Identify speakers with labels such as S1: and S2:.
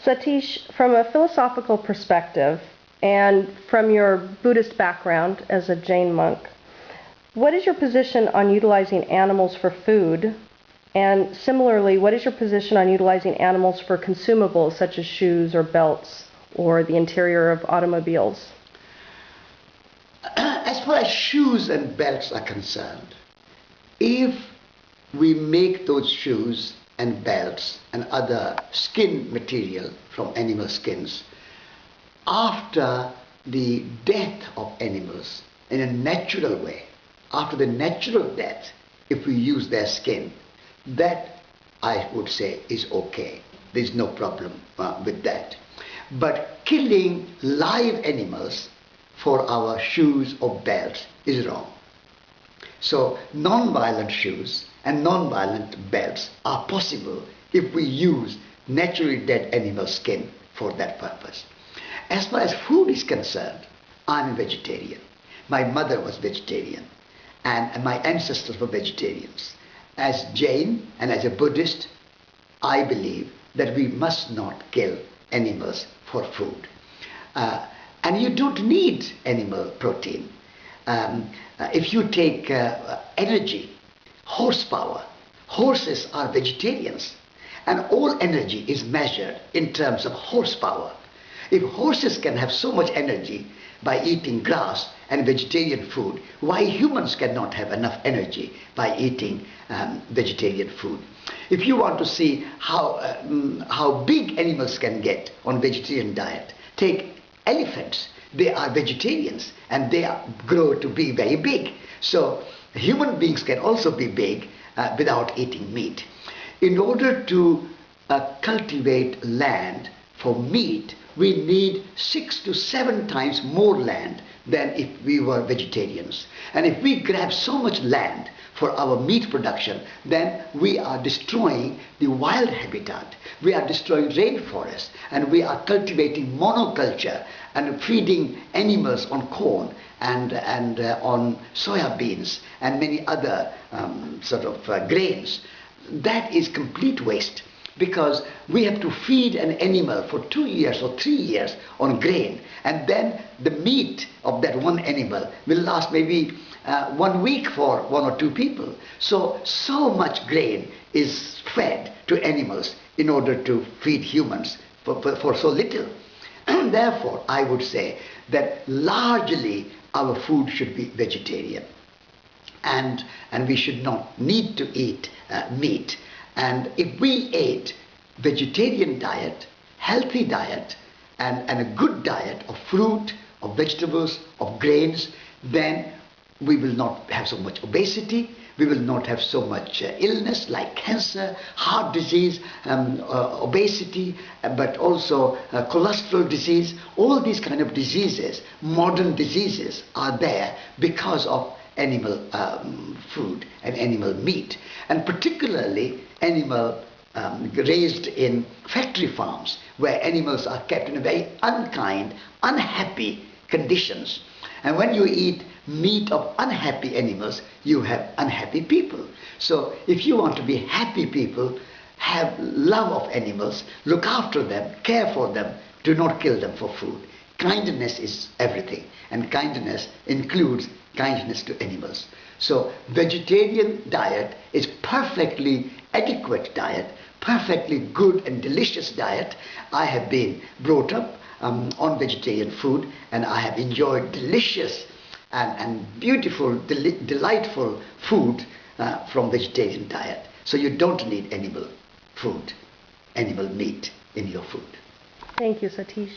S1: Satish, from a philosophical perspective and from your Buddhist background as a Jain monk, what is your position on utilizing animals for food? And similarly, what is your position on utilizing animals for consumables such as shoes or belts or the interior of automobiles?
S2: As far as shoes and belts are concerned, if we make those shoes and belts and other skin material from animal skins after the death of animals in a natural way, after the natural death, if we use their skin, that I would say is okay. There's no problem with that. But killing live animals for our shoes or belts is wrong. So non-violent shoes and non-violent belts are possible if we use naturally dead animal skin for that purpose. As far as food is concerned, I'm a vegetarian. My mother was vegetarian and my ancestors were vegetarians. As Jain and as a Buddhist, I believe that we must not kill animals for food. And you don't need animal protein. If you take energy, horsepower, horses are vegetarians and all energy is measured in terms of horsepower. If horses can have so much energy by eating grass and vegetarian food, why humans cannot have enough energy by eating vegetarian food? If you want to see how big animals can get on vegetarian diet, take elephants. They are vegetarians and they grow to be very big. So human beings can also be big without eating meat. In order to cultivate land for meat, we need 6 to 7 times more land than if we were vegetarians. And if we grab so much land for our meat production, then we are destroying the wild habitat. We are destroying rainforests and we are cultivating monoculture and feeding animals on corn and on soya beans and many other grains. That is complete waste, because we have to feed an animal for 2 years or 3 years on grain, and then the meat of that one animal will last maybe 1 week for 1 or 2 people. So much grain is fed to animals in order to feed humans for so little. And therefore, I would say that largely our food should be vegetarian. And we should not need to eat meat. And if we ate vegetarian diet, healthy diet, and a good diet of fruit, of vegetables, of grains, then we will not have so much obesity, we will not have so much illness like cancer, heart disease, obesity, but also cholesterol disease. All these kind of diseases, modern diseases, are there because of animal food and animal meat, and particularly animal raised in factory farms where animals are kept in very unkind, unhappy conditions. And when you eat meat of unhappy animals, you have unhappy people. So if you want to be happy people, have love of animals, look after them, care for them, do not kill them for food. Kindness is everything, and kindness includes kindness to animals. So vegetarian diet is perfectly adequate diet, perfectly good and delicious diet. I have been brought up on vegetarian food, and I have enjoyed delicious and beautiful, delightful food from vegetarian diet. So you don't need animal food, animal meat in your food.
S1: Thank you, Satish.